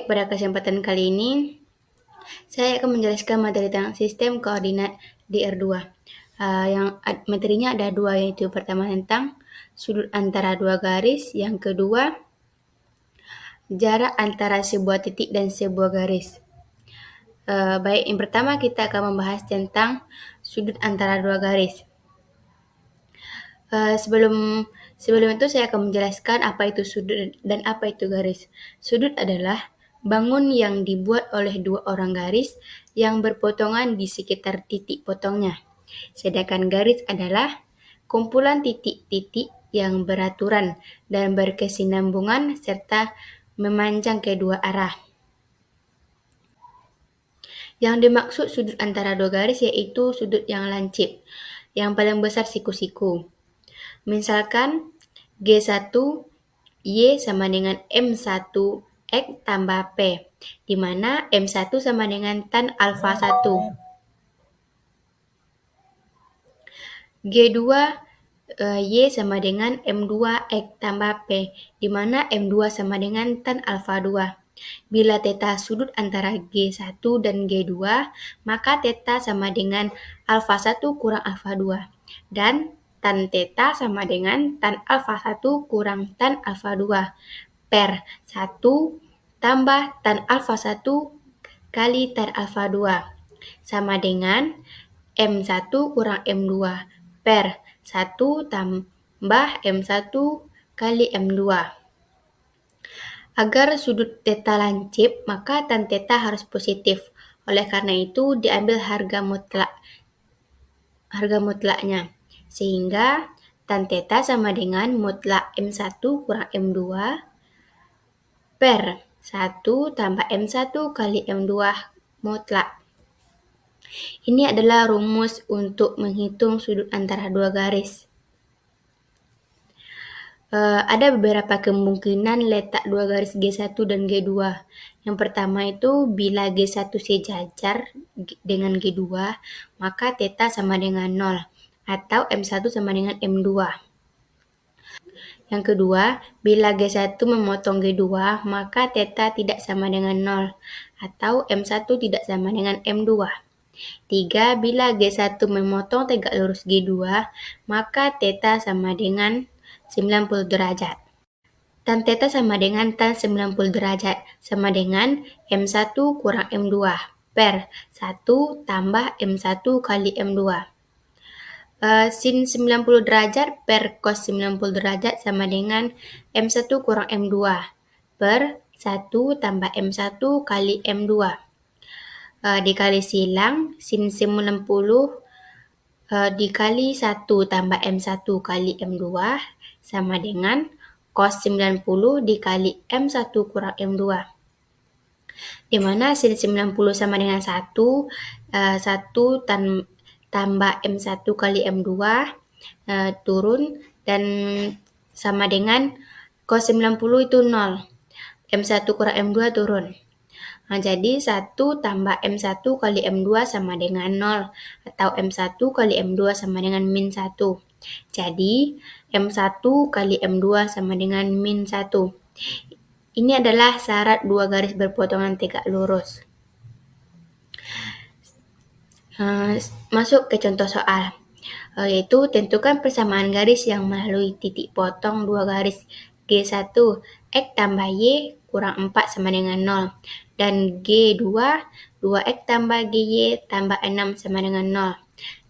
Baik, pada kesempatan kali ini saya akan menjelaskan materi tentang sistem koordinat di R2. Yang materinya ada dua, yaitu pertama tentang sudut antara dua garis, yang kedua jarak antara sebuah titik dan sebuah garis. Baik, yang pertama kita akan membahas tentang sudut antara dua garis. Sebelum itu saya akan menjelaskan apa itu sudut dan apa itu garis. Sudut adalah bangun yang dibuat oleh dua orang garis yang berpotongan di sekitar titik potongnya. Sedangkan garis adalah kumpulan titik-titik yang beraturan dan berkesinambungan serta memanjang kedua arah. Yang dimaksud sudut antara dua garis yaitu sudut yang lancip, yang paling besar siku-siku. Misalkan G1 Y sama dengan M1 X tambah P, di mana M1 sama dengan tan alfa 1. G2 Y sama dengan M2 X tambah P, di mana M2 sama dengan tan alfa 2. Bila theta sudut antara G1 dan G2, maka theta sama dengan alfa 1 kurang alfa 2. Dan tan theta sama dengan tan alfa 1 kurang tan alfa 2 per 1 tambah tan alfa 1 kali tan alfa 2 sama dengan M1 kurang M2 per 1 tambah M1 kali M2. Agar sudut theta lancip, maka tan theta harus positif. Oleh karena itu, diambil harga mutlaknya. Sehingga tan theta sama dengan mutlak M1 kurang M2 per 1 tambah M1 kali M2 mutlak. Ini adalah rumus untuk menghitung sudut antara dua garis. Ada beberapa kemungkinan letak dua garis G1 dan G2. Yang pertama itu bila G1 sejajar dengan G2, maka theta sama dengan 0 atau M1 sama dengan M2. Yang kedua, bila G1 memotong G2, maka theta tidak sama dengan 0 atau M1 tidak sama dengan M2. 3. Bila G1 memotong tegak lurus G2, maka theta sama dengan 90 derajat. Tan theta sama dengan tan 90 derajat, sama dengan M1 kurang M2 per 1 tambah M1 kali M2. Sin 90 derajat per cos 90 derajat sama dengan M1 kurang M2 per 1 tambah M1 kali M2. Dikali silang, sin 90 dikali 1 tambah M1 kali M2 sama dengan cos 90 dikali M1 kurang M2. Di mana sin 90 sama dengan 1, 1 tambah M1 kali M2 turun dan sama dengan cos 90 itu 0. M1 kurang M2 turun. Jadi 1 tambah M1 kali M2 sama dengan 0 atau M1 kali M2 sama dengan min 1. Jadi M1 kali M2 sama dengan min 1. Ini adalah syarat dua garis berpotongan tegak lurus. Masuk ke contoh soal, yaitu tentukan persamaan garis yang melalui titik potong dua garis G1 X tambah Y kurang 4 sama dengan 0 dan G2 2X tambah GY tambah 6 sama dengan 0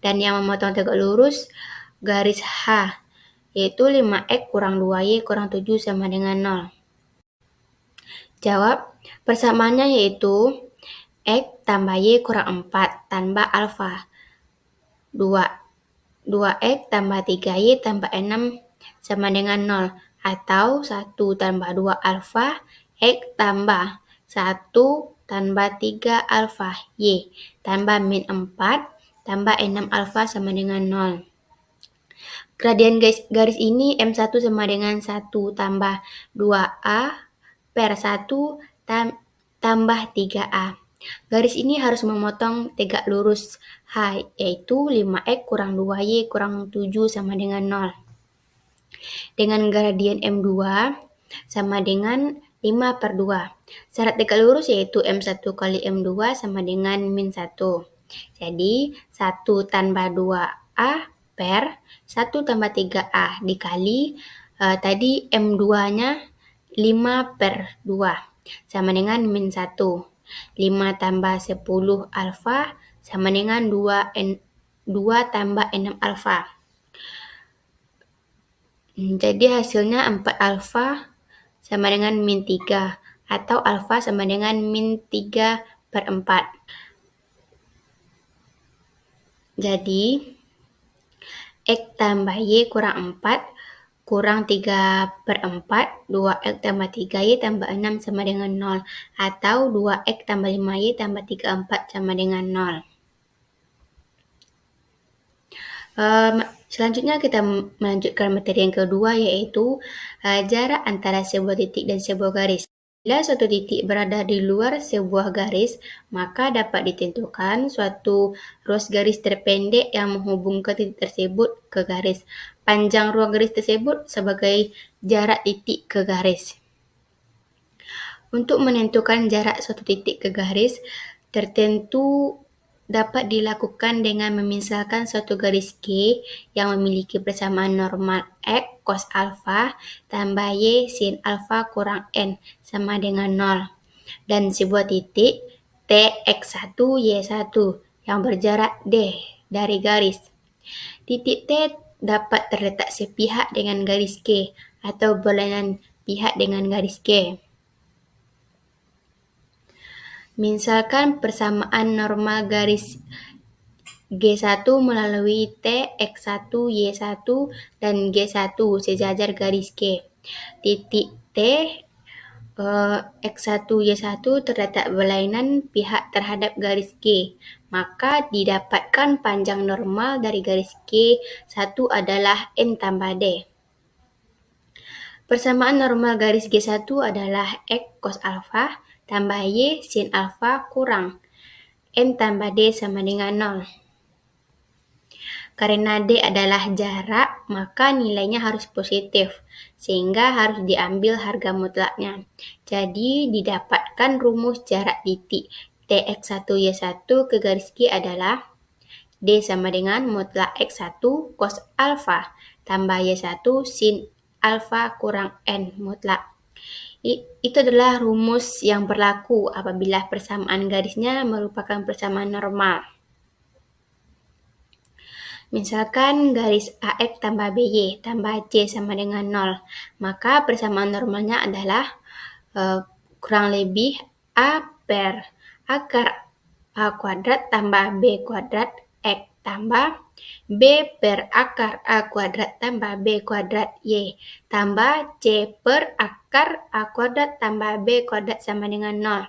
dan yang memotong tegak lurus garis H yaitu 5X kurang 2Y kurang 7 sama dengan 0. Jawab, persamaannya yaitu X tambah Y kurang 4 tambah alfa 2X tambah 3Y tambah 6 sama dengan 0 atau 1 tambah 2 alfa X tambah 1 tambah 3 alfa Y tambah min 4 tambah 6 alfa sama dengan 0. Gradien garis ini M1 sama dengan 1 tambah 2A per 1 tambah 3A. Garis ini harus memotong tegak lurus H, yaitu 5X kurang 2Y kurang 7 sama dengan 0. Dengan gradien M2 sama dengan 5/2. Syarat tegak lurus yaitu M1 kali M2 sama dengan min 1. Jadi 1 tambah 2A per 1 tambah 3A dikali tadi M2-nya 5/2 sama dengan min 1. 5 tambah 10 alfa sama dengan 2 tambah 6 alfa. Jadi hasilnya 4 alfa sama dengan min 3 atau alfa sama dengan min 3/4. Jadi X tambah Y kurang 4 kurang 3/4, 2X tambah 3Y tambah 6 sama dengan 0. Atau 2X tambah 5Y tambah 34 sama dengan 0. Selanjutnya kita melanjutkan materi yang kedua yaitu jarak antara sebuah titik dan sebuah garis. Bila suatu titik berada di luar sebuah garis, maka dapat ditentukan suatu ruas garis terpendek yang menghubungkan titik tersebut ke garis. Panjang ruas garis tersebut sebagai jarak titik ke garis. Untuk menentukan jarak suatu titik ke garis tertentu dapat dilakukan dengan memisalkan suatu garis G yang memiliki persamaan normal X cos alfa tambah Y sin alfa kurang N sama dengan 0. Dan sebuah titik Tx1 Y1 yang berjarak D dari garis. Titik T dapat terletak sepihak dengan garis G atau berlainan pihak dengan garis G. Misalkan persamaan normal garis G1 melalui T, X1, Y1, dan G1 sejajar garis G. Titik T, X1, Y1 terletak berlainan pihak terhadap garis G. Maka didapatkan panjang normal dari garis G1 adalah N tambah D. Persamaan normal garis G1 adalah X cos alfa tambah Y sin alfa kurang N tambah D sama dengan 0. Karena D adalah jarak, maka nilainya harus positif, sehingga harus diambil harga mutlaknya. Jadi, didapatkan rumus jarak titik Tx1Y1 ke garis G adalah D sama dengan mutlak X1 cos alfa tambah Y1 sin alfa kurang N mutlak. Itu adalah rumus yang berlaku apabila persamaan garisnya merupakan persamaan normal. Misalkan garis AX tambah BY tambah C sama dengan 0, maka persamaan normalnya adalah kurang lebih A per akar A kuadrat tambah B kuadrat X tambah B per akar A kuadrat tambah B kuadrat Y tambah C per akar A kuadrat tambah B kuadrat sama dengan 0.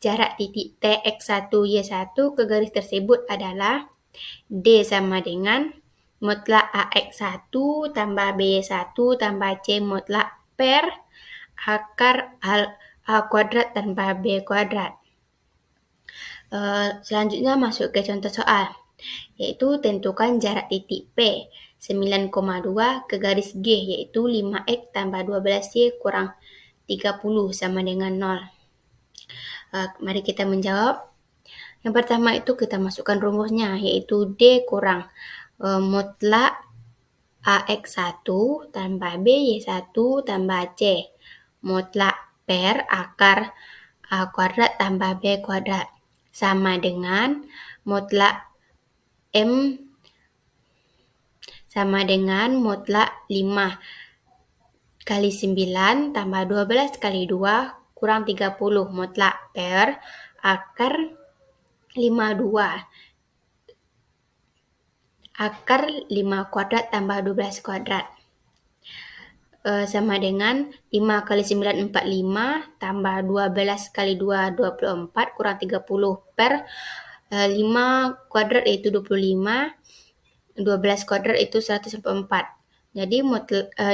Jarak titik Tx1 Y1 ke garis tersebut adalah D sama dengan mutlak AX1 tambah B1 tambah C mutlak per akar A kuadrat tambah B kuadrat. Selanjutnya masuk ke contoh soal, yaitu tentukan jarak titik P 9,2 ke garis G, yaitu 5X tambah 12Y kurang 30 sama dengan 0. Mari kita menjawab. Yang pertama itu kita masukkan rumusnya, yaitu D kurang mutlak AX1 tambah BY1 tambah C mutlak per akar A kuadrat tambah B kuadrat sama dengan mutlak M sama dengan mutlak 5 kali 9 tambah 12 kali 2 kurang 30 mutlak per akar 52 akar 5 kuadrat tambah 12 kuadrat sama dengan 5 kali 9 45 tambah 12 kali 2 24 kurang 30 per 5 kuadrat yaitu 25, 12 kuadrat itu 144. Jadi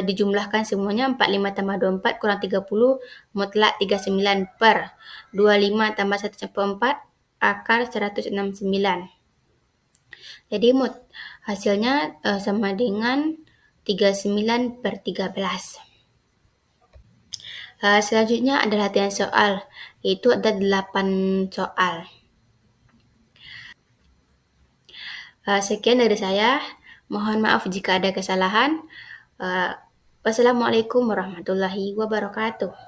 dijumlahkan semuanya 45 tambah 24 kurang 30 mutlak 39 per 25 tambah 144 akar 169. Jadi hasilnya sama dengan 39/13. Selanjutnya ada latihan soal, yaitu ada 8 soal. Sekian dari saya. Mohon maaf jika ada kesalahan. Wassalamualaikum warahmatullahi wabarakatuh.